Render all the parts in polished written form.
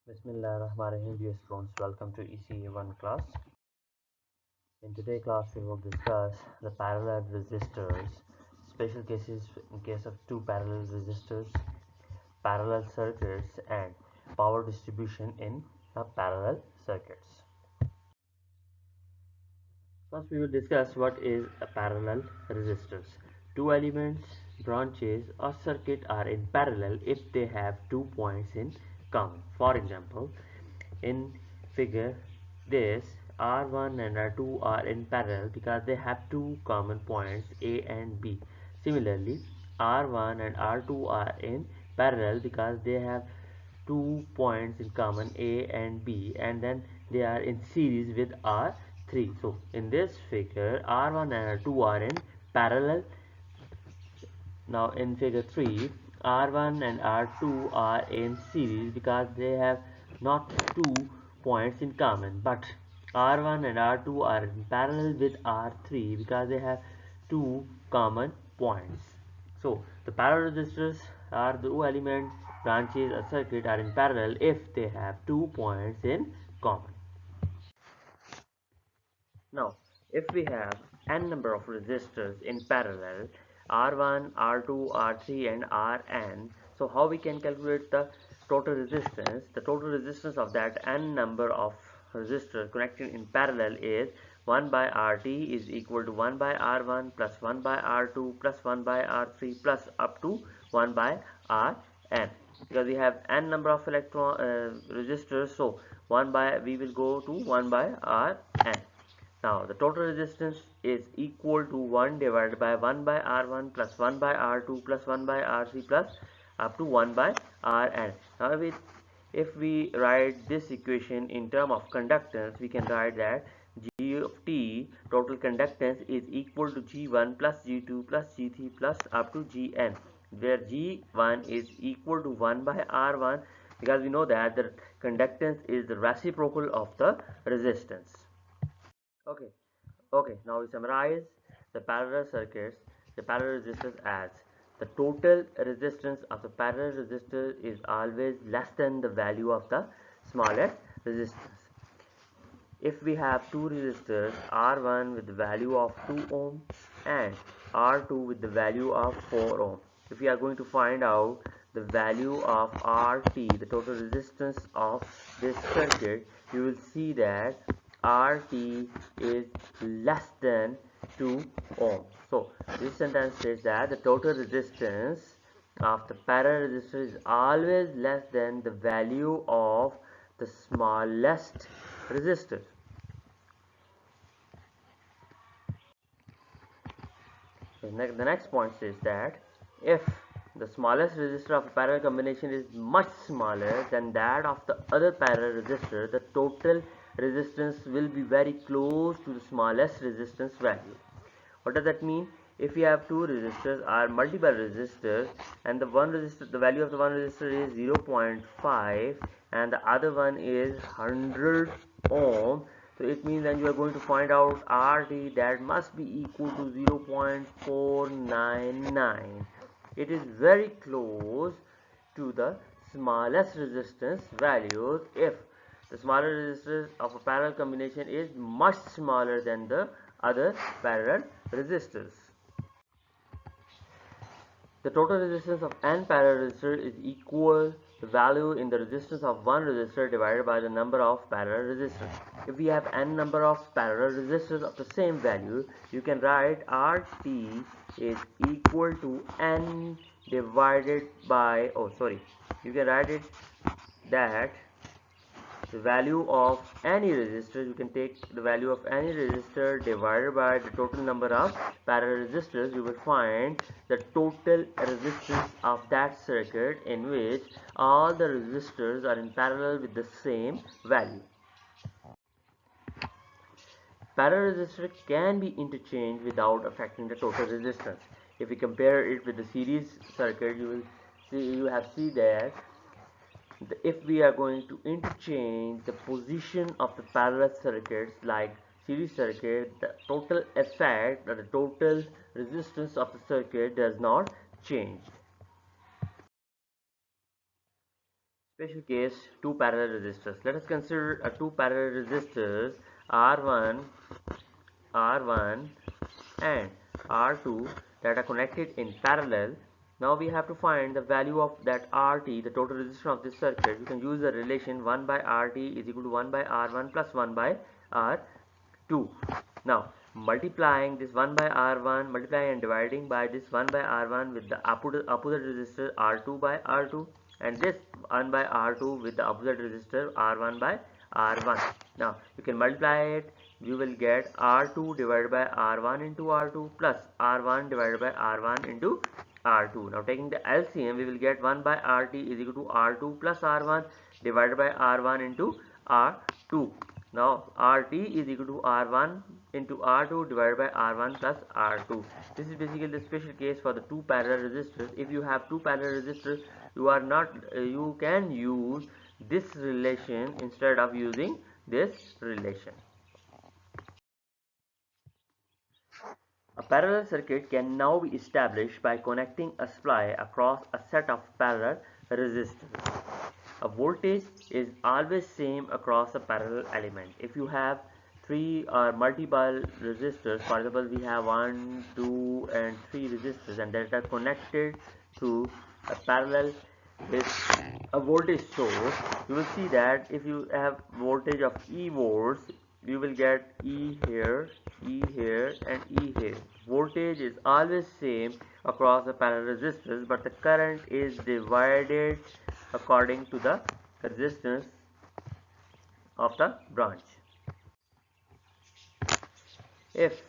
Bismillahirrahmanirrahim, dear students, welcome to ECA1 class. In today's class, we will discuss the parallel resistors, special cases in case of two parallel resistors, parallel circuits, and power distribution in the parallel circuits. First, we will discuss what is a parallel resistors. Two elements, branches, or circuit are in parallel if they have 2 points in common. For example, in figure this R1 and R2 are in parallel because they have two common points A and B. Similarly, R1 and R2 are in parallel because they have 2 points in common A and B, and then they are in series with R3. So in this figure R1 and R2 are in parallel. Now in figure 3, R1 and R2 are in series because they have not 2 points in common, but R1 and R2 are in parallel with R3 because they have two common points. So the parallel resistors are the two elements, branches, or circuit are in parallel if they have 2 points in common. Now, if we have n number of resistors in parallel, R1, R2, R3 and Rn, so how we can calculate the total resistance? The total resistance of that n number of resistors connected in parallel is 1 by Rt is equal to 1 by R1 plus 1 by R2 plus 1 by R3 plus up to 1 by Rn. Because we have n number of resistors, so 1 by we will go to 1 by Rn. Now the total resistance is equal to 1 divided by 1 by R1 plus 1 by R2 plus 1 by R3 plus up to 1 by Rn. Now if we write this equation in term of conductance, we can write that G of T total conductance is equal to G1 plus G2 plus G3 plus up to Gn, where G1 is equal to 1 by R1 because we know that the conductance is the reciprocal of the resistance. Okay, now we summarize the parallel circuits, the parallel resistors as the total resistance of the parallel resistor is always less than the value of the smallest resistance. If we have two resistors, R1 with the value of 2 ohm and R2 with the value of 4 ohm, if we are going to find out the value of RT, the total resistance of this circuit, you will see that RT is less than 2 ohm. So this sentence says that the total resistance of the parallel resistor is always less than the value of the smallest resistor. The next point says that if the smallest resistor of a parallel combination is much smaller than that of the other parallel resistor, the total resistance will be very close to the smallest resistance value. What does that mean? If we have two resistors or multiple resistors and the value of the one resistor is 0.5 and the other one is 100 ohm, so it means that you are going to find out RT that must be equal to 0.499. It is very close to the smallest resistance values if the smaller resistance of a parallel combination is much smaller than the other parallel resistors. The total resistance of n parallel resistors is equal the value in the resistance of one resistor divided by the number of parallel resistors. If we have n number of parallel resistors of the same value, you can write RT is equal to n divided by, you can write it that the value of any resistor, you can take the value of any resistor divided by the total number of parallel resistors, you will find the total resistance of that circuit in which all the resistors are in parallel with the same value. Parallel resistor can be interchanged without affecting the total resistance. If we compare it with the series circuit, you have seen that if we are going to interchange the position of the parallel circuits like series circuit, the total effect or the total resistance of the circuit does not change. Special case, two parallel resistors. Let us consider a two parallel resistors R1 and R2 that are connected in parallel. Now we have to find the value of that RT, the total resistance of this circuit. You can use the relation 1 by RT is equal to 1 by R1 plus 1 by R2. Now multiplying this 1 by R1, multiplying and dividing by this 1 by R1 with the opposite resistor R2 by R2, and this 1 by R2 with the opposite resistor R1 by R1. Now you can multiply it, you will get R2 divided by R1 into R2 plus R1 divided by R1 into R2. Now taking the LCM, we will get 1 by RT is equal to R2 plus R1 divided by R1 into R2. Now RT is equal to R1 into R2 divided by R1 plus R2. This is basically the special case for the two parallel resistors. If you have two parallel resistors, you can use this relation instead of using this relation. A parallel circuit can now be established by connecting a supply across a set of parallel resistors. A voltage is always same across a parallel element. If you have three or multiple resistors, for example we have 1, 2 and 3 resistors, and that are connected to a parallel with a voltage source, you will see that if you have voltage of E volts, you will get E here, E here and E here. Voltage is always same across the parallel resistors, but the current is divided according to the resistance of the branch. If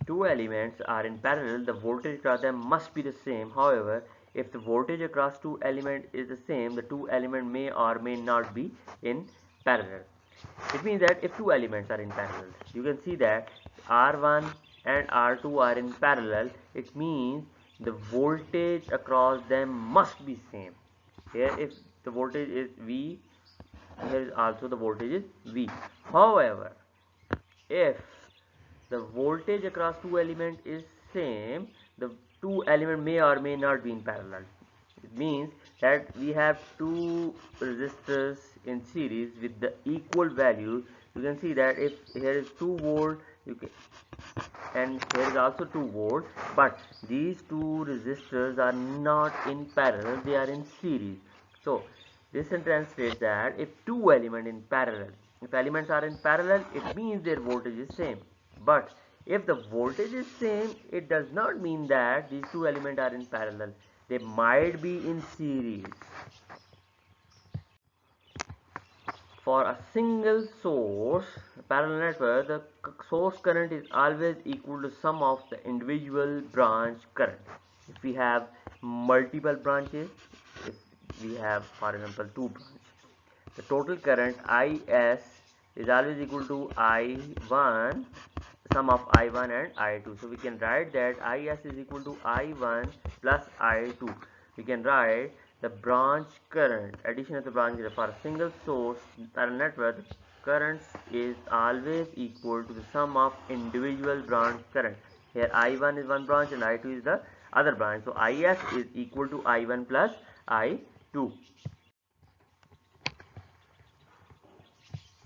two elements are in parallel, the voltage across them must be the same. However, if the voltage across two elements is the same, the two elements may or may not be in parallel. It means that if two elements are in parallel, you can see that R1 and R2 are in parallel. It means the voltage across them must be same. Here if the voltage is V, here is also the voltage is V. However, if the voltage across two elements is same, the two elements may or may not be in parallel. It means that we have two resistors in series with the equal values. You can see that if here is 2 volt, and here is also 2 volt, but these two resistors are not in parallel, they are in series. So this sentence states that if two elements in parallel, if elements are in parallel, it means their voltage is same. But if the voltage is same, it does not mean that these two elements are in parallel. They might be in series. For a single source parallel network, the source current is always equal to sum of the individual branch current. If we have multiple branches, if we have for example two branches, the total current IS is always equal to I1, sum of I1 and I2. So we can write that IS is equal to I1 plus I2. We can write the branch current, addition of the branch for a single source parallel network, currents is always equal to the sum of individual branch current. Here I1 is one branch and I2 is the other branch. So IS is equal to I1 plus I2.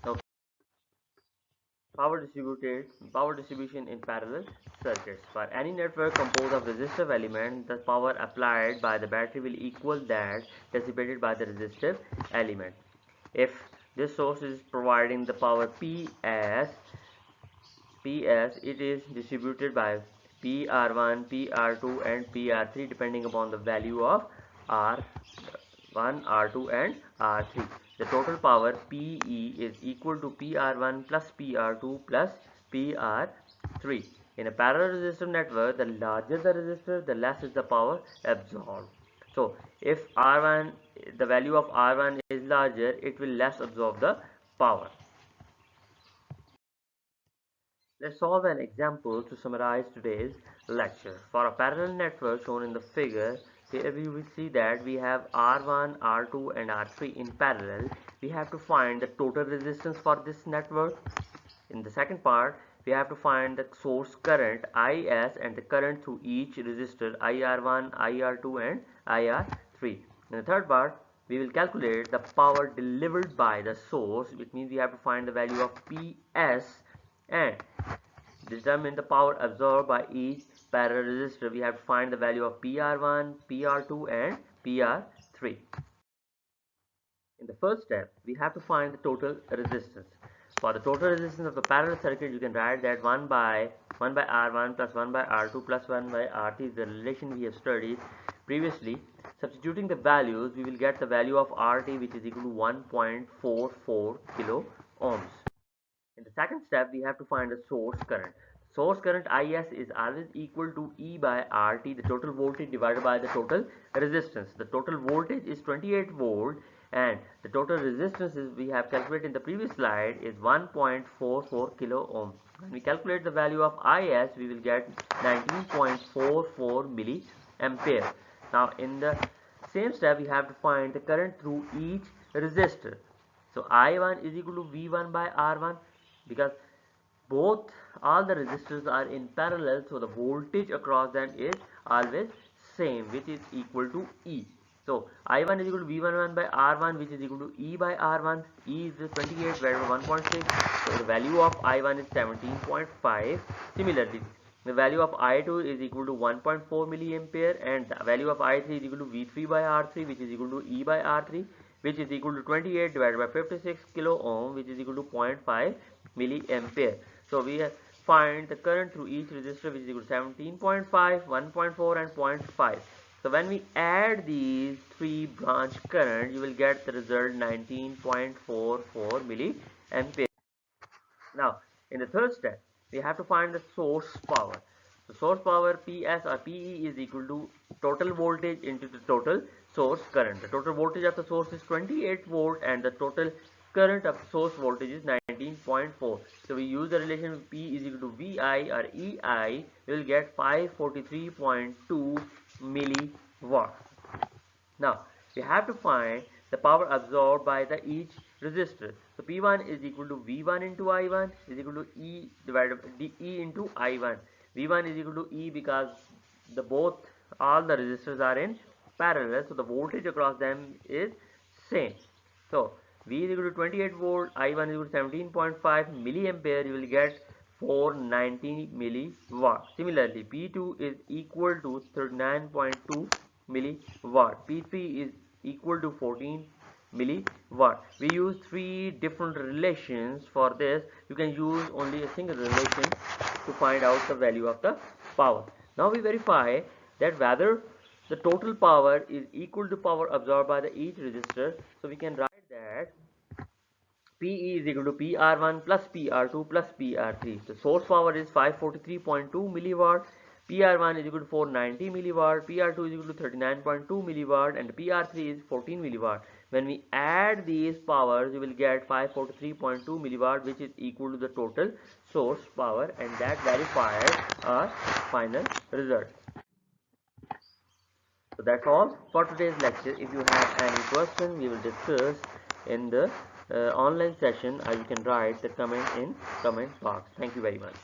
Okay. Power distribution in parallel circuits. For any network composed of resistive elements, the power applied by the battery will equal that dissipated by the resistive element. If this source is providing the power PS, it is distributed by PR1, PR2 and PR3 depending upon the value of R1, R2 and R3. The total power PE is equal to PR1 plus PR2 plus PR3. In a parallel resistor network, the larger the resistor, the less is the power absorbed. So if R1, the value of R1 is larger, it will less absorb the power. Let's solve an example to summarize today's lecture. For a parallel network shown in the figure, here we will see that we have R1, R2 and R3 in parallel. We have to find the total resistance for this network. In the second part, we have to find the source current IS and the current through each resistor IR1, IR2 and IR3. In the third part, we will calculate the power delivered by the source, which means we have to find the value of PS and determine the power absorbed by each parallel resistor. We have to find the value of PR1, PR2 and PR3. In the first step, we have to find the total resistance. For the total resistance of the parallel circuit, you can write that 1 by R1 plus 1 by R2 plus 1 by R3 is the relation we have studied previously. Substituting the values, we will get the value of RT, which is equal to 1.44 kilo ohms. In the second step, we have to find the source current. Source current IS is always equal to E by RT, the total voltage divided by the total resistance. The total voltage is 28 volt and the total resistance is, we have calculated in the previous slide, is 1.44 kilo ohm. When we calculate the value of IS, we will get 19.44 milliampere. Now in the same step, we have to find the current through each resistor. So I1 is equal to V1 by R1, because all the resistors are in parallel, so the voltage across them is always same, which is equal to E. So I1 is equal to V11 by R1, which is equal to E by R1. E is 28 divided by 1.6, so the value of I1 is 17.5. Similarly, the value of I2 is equal to 1.4 milliampere and the value of I3 is equal to V3 by R3, which is equal to E by R3, which is equal to 28 divided by 56 kilo ohm, which is equal to 0.5 milliampere. So we find the current through each resistor, which is equal to 17.5, 1.4 and 0.5. So when we add these three branch current, you will get the result 19.44 milliampere. Now in the third step, we have to find the source power. So source power PS or PE is equal to total voltage into the total source current. The total voltage of the source is 28 volt and the total current of source voltage is 19.4. So we use the relation P is equal to VI or EI. We will get 543.2 milliwatt. Now we have to find the power absorbed by the each resistor. So P1 is equal to V1 into I1 is equal to E divided by E into I1. V1 is equal to E because all the resistors are in parallel, so the voltage across them is same. So V is equal to 28 volt, I1 is equal to 17.5 milliampere. You will get 490 milliwatt. Similarly, P2 is equal to 39.2 milliwatt. P3 is equal to 14 milliwatt. We use three different relations for this. You can use only a single relation to find out the value of the power. Now we verify that whether the total power is equal to power absorbed by each resistor. So we can write that PE is equal to PR1 plus PR2 plus PR3. The source power is 543.2 milliwatt. PR1 is equal to 490 milliwatt, PR2 is equal to 39.2 milliwatt and PR3 is 14 milliwatt. When we add these powers, you will get 543.2 milliwatt, which is equal to the total source power, and that verifies our final result. So that's all for today's lecture. If you have any question, we will discuss in the online session, or you can write the comment in comment box. Thank you very much.